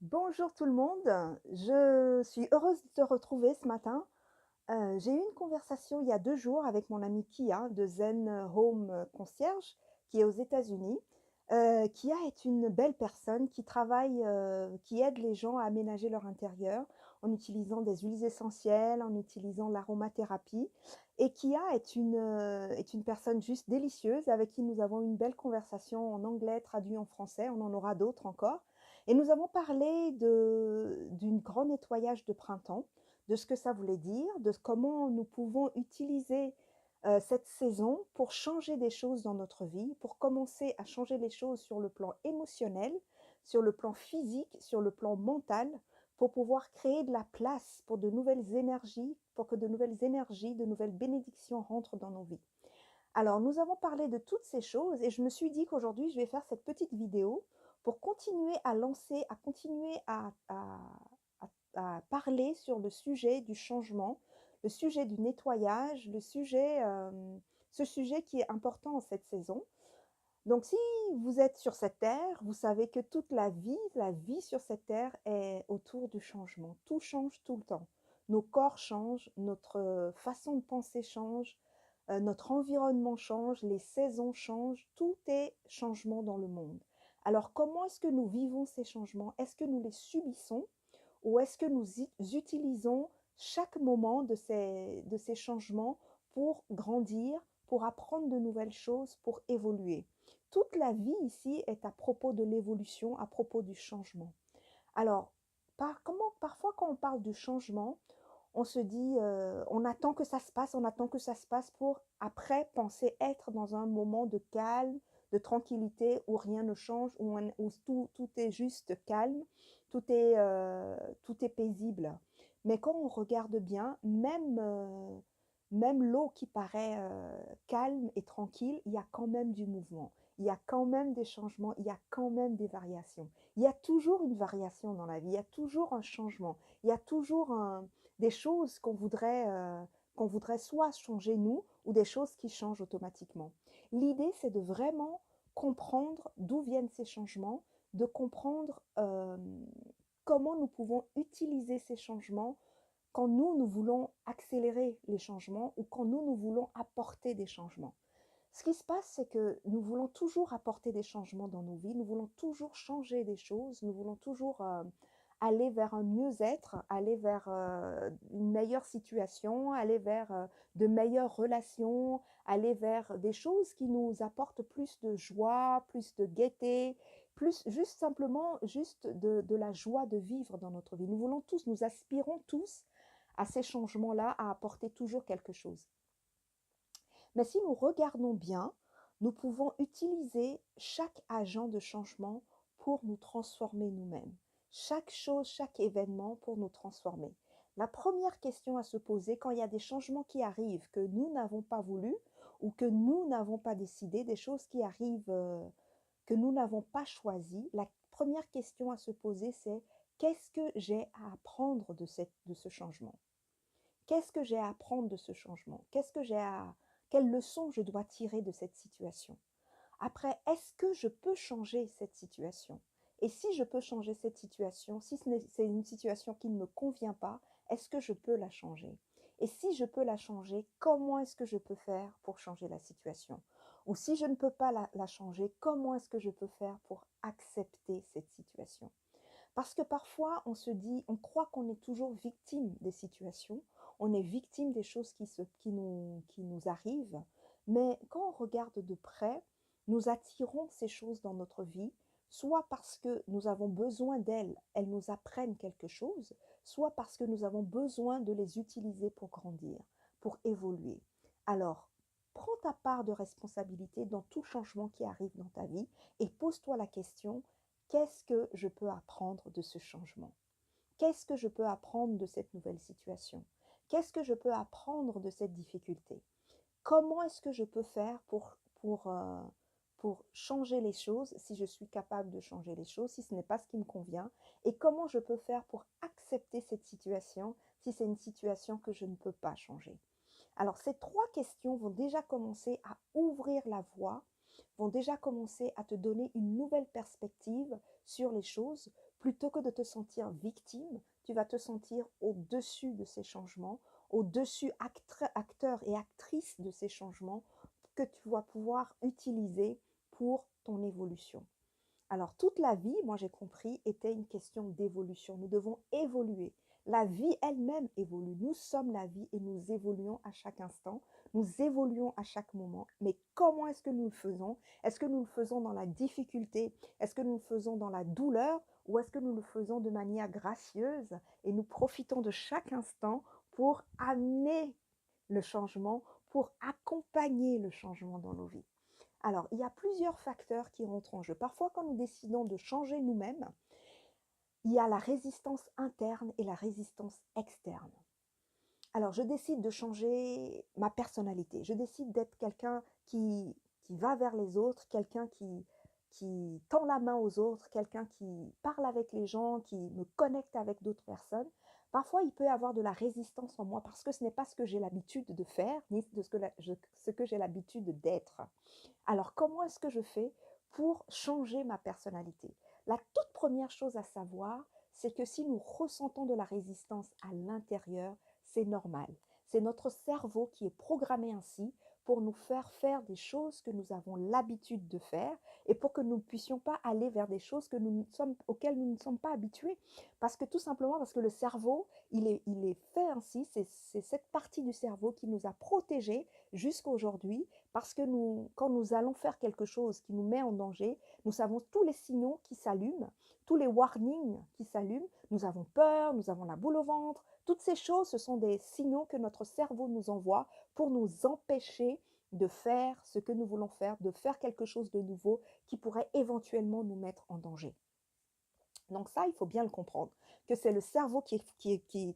Bonjour tout le monde, je suis heureuse de te retrouver ce matin. J'ai eu une conversation il y a 2 jours avec mon amie Kia de Zen Home Concierge qui est aux États-Unis. Kia est une belle personne qui travaille, qui aide les gens à aménager leur intérieur en utilisant des huiles essentielles, en utilisant l'aromathérapie. Et Kia est une personne juste délicieuse avec qui nous avons eu une belle conversation en anglais traduit en français. On en aura d'autres encore. Et nous avons parlé d'une grand nettoyage de printemps, de ce que ça voulait dire, de comment nous pouvons utiliser cette saison pour changer des choses dans notre vie, pour commencer à changer les choses sur le plan émotionnel, sur le plan physique, sur le plan mental, pour pouvoir créer de la place pour de nouvelles énergies, pour que de nouvelles énergies, de nouvelles bénédictions rentrent dans nos vies. Alors, nous avons parlé de toutes ces choses et je me suis dit qu'aujourd'hui, je vais faire cette petite vidéo pour continuer à lancer, à continuer à parler sur le sujet du changement, le sujet du nettoyage, ce sujet qui est important en cette saison. Donc, si vous êtes sur cette terre, vous savez que toute la vie sur cette terre est autour du changement. Tout change tout le temps. Nos corps changent, notre façon de penser change, notre environnement change, les saisons changent, tout est changement dans le monde. Alors, comment est-ce que nous vivons ces changements? Est-ce que nous les subissons ou est-ce que nous utilisons chaque moment de ces changements pour grandir, pour apprendre de nouvelles choses, pour évoluer? Toute la vie ici est à propos de l'évolution, à propos du changement. Alors, parfois quand on parle du changement, on se dit, on attend que ça se passe, on attend que ça se passe pour après penser être dans un moment de calme, de tranquillité où rien ne change, où tout est juste calme, tout est paisible. Mais quand on regarde bien, même l'eau qui paraît calme et tranquille, il y a quand même du mouvement, il y a quand même des changements, il y a quand même des variations. Il y a toujours une variation dans la vie, il y a toujours un changement, il y a toujours des choses qu'on voudrait soit changer nous ou des choses qui changent automatiquement. L'idée, c'est de vraiment comprendre d'où viennent ces changements, de comprendre comment nous pouvons utiliser ces changements quand nous voulons accélérer les changements ou quand nous voulons apporter des changements. Ce qui se passe, c'est que nous voulons toujours apporter des changements dans nos vies, nous voulons toujours changer des choses, nous voulons toujours aller vers un mieux-être, aller vers une meilleure situation, aller vers de meilleures relations, aller vers des choses qui nous apportent plus de joie, plus de gaieté, plus juste simplement juste de la joie de vivre dans notre vie. Nous voulons tous, nous aspirons tous à ces changements-là, à apporter toujours quelque chose. Mais si nous regardons bien, nous pouvons utiliser chaque agent de changement pour nous transformer nous-mêmes. Chaque chose, chaque événement pour nous transformer. La première question à se poser quand il y a des changements qui arrivent que nous n'avons pas voulu ou que nous n'avons pas décidé, des choses qui arrivent que nous n'avons pas choisies, la première question à se poser, c'est qu'est-ce que j'ai à apprendre de ce changement? Qu'est-ce que j'ai à apprendre de ce changement? Quelle leçon je dois tirer de cette situation? Après, est-ce que je peux changer cette situation? Et si je peux changer cette situation, si c'est une situation qui ne me convient pas, est-ce que je peux la changer? Et si je peux la changer, comment est-ce que je peux faire pour changer la situation? Ou si je ne peux pas la changer, comment est-ce que je peux faire pour accepter cette situation? Parce que parfois, on se dit, on croit qu'on est toujours victime des situations, on est victime des choses qui nous arrivent, mais quand on regarde de près, nous attirons ces choses dans notre vie, soit parce que nous avons besoin d'elles, elles nous apprennent quelque chose, soit parce que nous avons besoin de les utiliser pour grandir, pour évoluer. Alors, prends ta part de responsabilité dans tout changement qui arrive dans ta vie et pose-toi la question, qu'est-ce que je peux apprendre de ce changement? Qu'est-ce que je peux apprendre de cette nouvelle situation? Qu'est-ce que je peux apprendre de cette difficulté? Comment est-ce que je peux faire pour changer les choses si je suis capable de changer les choses, si ce n'est pas ce qui me convient? Et comment je peux faire pour accepter cette situation si c'est une situation que je ne peux pas changer? Alors, ces trois questions vont déjà commencer à ouvrir la voie, vont déjà commencer à te donner une nouvelle perspective sur les choses Plutôt que de te sentir victime, tu vas te sentir au-dessus de ces changements, au-dessus acteur et actrice de ces changements que tu vas pouvoir utiliser pour ton évolution. Alors toute la vie, moi j'ai compris, était une question d'évolution. Nous devons évoluer. La vie elle-même évolue. Nous sommes la vie et nous évoluons à chaque instant. Nous évoluons à chaque moment. Mais comment est-ce que nous le faisons? Est-ce que nous le faisons dans la difficulté? Est-ce que nous le faisons dans la douleur? Ou est-ce que nous le faisons de manière gracieuse et nous profitons de chaque instant pour amener le changement, pour accompagner le changement dans nos vies? Alors, il y a plusieurs facteurs qui rentrent en jeu. Parfois, quand nous décidons de changer nous-mêmes, il y a la résistance interne et la résistance externe. Alors, je décide de changer ma personnalité. Je décide d'être quelqu'un qui va vers les autres, quelqu'un qui tend la main aux autres, quelqu'un qui parle avec les gens, qui me connecte avec d'autres personnes. Parfois, il peut y avoir de la résistance en moi parce que ce n'est pas ce que j'ai l'habitude de faire, ni de ce que j'ai l'habitude d'être. Alors, comment est-ce que je fais pour changer ma personnalité? La toute première chose à savoir, c'est que si nous ressentons de la résistance à l'intérieur, c'est normal. C'est notre cerveau qui est programmé ainsi pour nous faire faire des choses que nous avons l'habitude de faire et pour que nous ne puissions pas aller vers des choses auxquelles nous ne sommes pas habitués. Parce que tout simplement, parce que le cerveau, il est fait ainsi, c'est cette partie du cerveau qui nous a protégés jusqu'à aujourd'hui parce que quand nous allons faire quelque chose qui nous met en danger, nous savons tous les signaux qui s'allument, tous les warnings qui s'allument. Nous avons peur, nous avons la boule au ventre. Toutes ces choses, ce sont des signaux que notre cerveau nous envoie pour nous empêcher de faire ce que nous voulons faire, de faire quelque chose de nouveau qui pourrait éventuellement nous mettre en danger. Donc ça, il faut bien le comprendre, que c'est le cerveau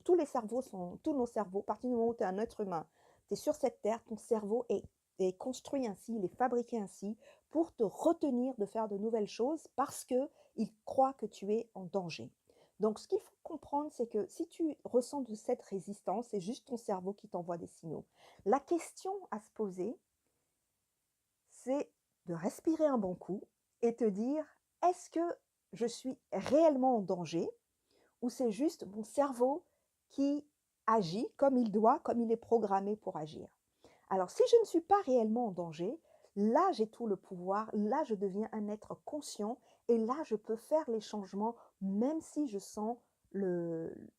tous les cerveaux sont, tous nos cerveaux, à partir du moment où tu es un être humain, tu es sur cette terre, ton cerveau est construit ainsi, il est fabriqué ainsi pour te retenir de faire de nouvelles choses parce qu'il croit que tu es en danger. Donc ce qu'il faut comprendre, c'est que si tu ressens de cette résistance, c'est juste ton cerveau qui t'envoie des signaux. La question à se poser, c'est de respirer un bon coup et te dire, est-ce que je suis réellement en danger ou c'est juste mon cerveau qui agit comme il doit, comme il est programmé pour agir? Alors, si je ne suis pas réellement en danger, là, j'ai tout le pouvoir, là, je deviens un être conscient et là, je peux faire les changements même si je sens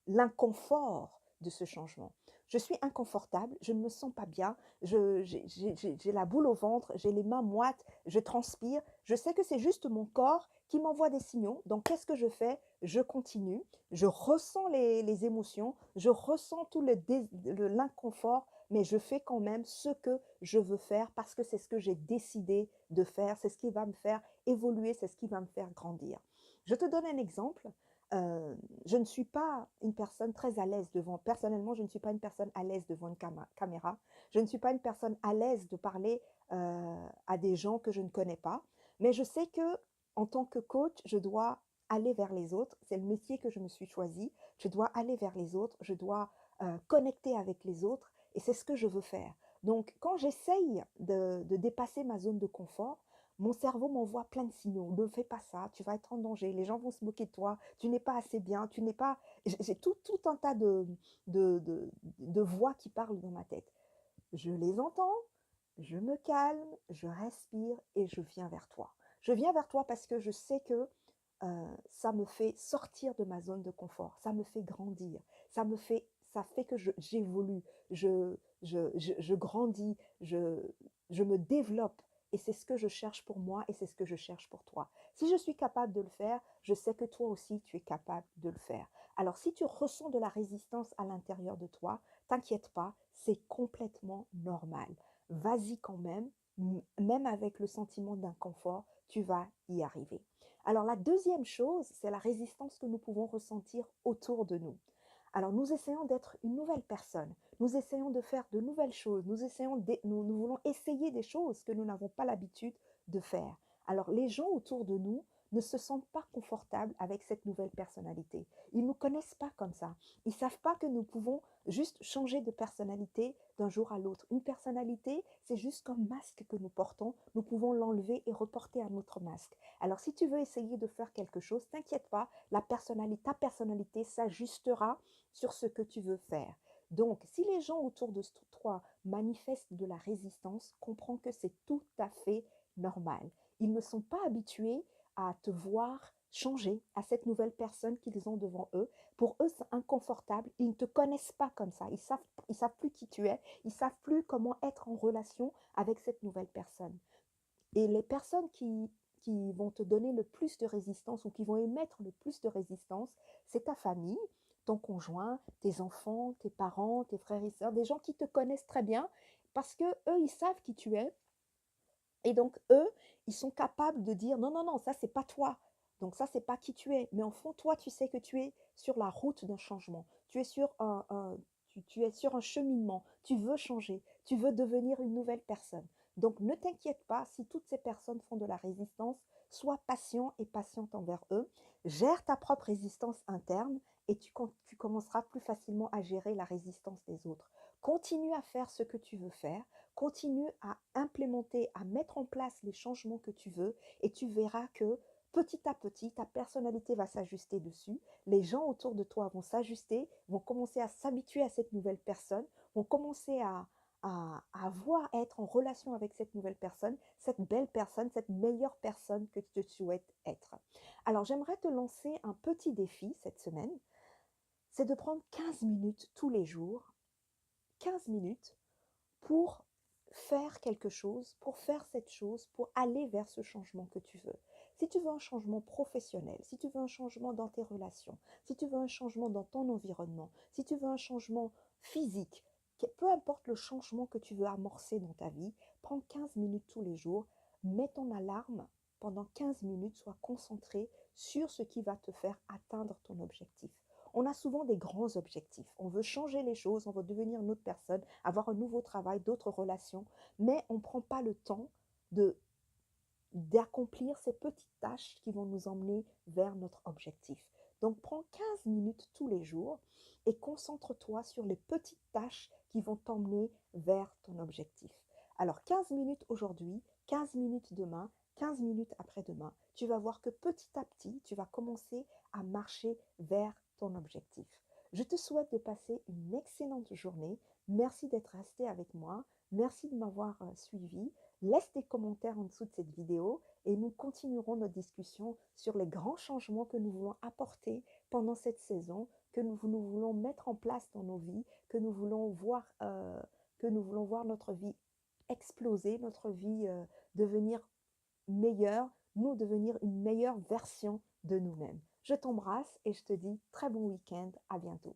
l'inconfort de ce changement. Je suis inconfortable, je ne me sens pas bien, j'ai la boule au ventre, j'ai les mains moites, je transpire. Je sais que c'est juste mon corps qui m'envoie des signaux. Donc, qu'est-ce que je fais? Je continue, je ressens les émotions, je ressens tout l'inconfort, mais je fais quand même ce que je veux faire parce que c'est ce que j'ai décidé de faire, c'est ce qui va me faire évoluer, c'est ce qui va me faire grandir. Je te donne un exemple. Je ne suis pas une personne très à l'aise personnellement, je ne suis pas une personne à l'aise devant une caméra. Je ne suis pas une personne à l'aise de parler à des gens que je ne connais pas. Mais je sais que en tant que coach, je dois aller vers les autres. C'est le métier que je me suis choisi. Je dois aller vers les autres. Je dois connecter avec les autres. Et c'est ce que je veux faire. Donc, quand j'essaye de dépasser ma zone de confort, mon cerveau m'envoie plein de signaux. Ne fais pas ça, tu vas être en danger, les gens vont se moquer de toi, tu n'es pas assez bien, tu n'es pas... J'ai tout un tas de voix qui parlent dans ma tête. Je les entends, je me calme, je respire et je viens vers toi. Je viens vers toi parce que je sais que ça me fait sortir de ma zone de confort, ça me fait grandir, ça fait que j'évolue, je grandis, je me développe. Et c'est ce que je cherche pour moi et c'est ce que je cherche pour toi. Si je suis capable de le faire, je sais que toi aussi, tu es capable de le faire. Alors, si tu ressens de la résistance à l'intérieur de toi, t'inquiète pas, c'est complètement normal. Vas-y quand même, même avec le sentiment d'inconfort, tu vas y arriver. Alors la deuxième chose, c'est la résistance que nous pouvons ressentir autour de nous. Alors nous essayons d'être une nouvelle personne, nous essayons de faire de nouvelles choses, nous voulons essayer des choses que nous n'avons pas l'habitude de faire. Alors les gens autour de nous ne se sentent pas confortables avec cette nouvelle personnalité. Ils ne nous connaissent pas comme ça. Ils ne savent pas que nous pouvons juste changer de personnalité d'un jour à l'autre. Une personnalité, c'est juste un masque que nous portons. Nous pouvons l'enlever et reporter un autre masque. Alors, si tu veux essayer de faire quelque chose, t'inquiète pas, ta personnalité s'ajustera sur ce que tu veux faire. Donc, si les gens autour de toi manifestent de la résistance, comprends que c'est tout à fait normal. Ils ne sont pas habitués à te voir changer, à cette nouvelle personne qu'ils ont devant eux. Pour eux, c'est inconfortable. Ils ne te connaissent pas comme ça. Ils savent plus qui tu es. Ils savent plus comment être en relation avec cette nouvelle personne. Et les personnes qui vont te donner le plus de résistance ou qui vont émettre le plus de résistance, c'est ta famille, ton conjoint, tes enfants, tes parents, tes frères et sœurs, des gens qui te connaissent très bien parce que eux, ils savent qui tu es. Et donc, eux, ils sont capables de dire non, non, non, ça, c'est pas toi. Donc, ça, c'est pas qui tu es. Mais en fond, toi, tu sais que tu es sur la route d'un changement. Tu es sur un cheminement. Tu veux changer. Tu veux devenir une nouvelle personne. Donc, ne t'inquiète pas si toutes ces personnes font de la résistance. Sois patient et patiente envers eux. Gère ta propre résistance interne et tu commenceras plus facilement à gérer la résistance des autres. Continue à faire ce que tu veux faire. Continue à implémenter, à mettre en place les changements que tu veux et tu verras que petit à petit, ta personnalité va s'ajuster dessus. Les gens autour de toi vont s'ajuster, vont commencer à s'habituer à cette nouvelle personne, vont commencer à voir être en relation avec cette nouvelle personne, cette belle personne, cette meilleure personne que tu souhaites être. Alors, j'aimerais te lancer un petit défi cette semaine, c'est de prendre 15 minutes tous les jours, 15 minutes pour faire quelque chose, pour faire cette chose, pour aller vers ce changement que tu veux. Si tu veux un changement professionnel, si tu veux un changement dans tes relations, si tu veux un changement dans ton environnement, si tu veux un changement physique, peu importe le changement que tu veux amorcer dans ta vie, prends 15 minutes tous les jours, mets ton alarme pendant 15 minutes, sois concentré sur ce qui va te faire atteindre ton objectif. On a souvent des grands objectifs. On veut changer les choses, on veut devenir une autre personne, avoir un nouveau travail, d'autres relations, mais on ne prend pas le temps de d'accomplir ces petites tâches qui vont nous emmener vers notre objectif. Donc prends 15 minutes tous les jours et concentre-toi sur les petites tâches qui vont t'emmener vers ton objectif. Alors 15 minutes aujourd'hui, 15 minutes demain, 15 minutes après-demain, tu vas voir que petit à petit, tu vas commencer à marcher vers ton objectif. Je te souhaite de passer une excellente journée. Merci d'être resté avec moi. Merci de m'avoir suivi. Laisse des commentaires en dessous de cette vidéo et nous continuerons notre discussion sur les grands changements que nous voulons apporter pendant cette saison, que nous voulons mettre en place dans nos vies, que nous voulons voir notre vie exploser, notre vie devenir meilleure, nous devenir une meilleure version de nous-mêmes. Je t'embrasse et je te dis très bon week-end, à bientôt.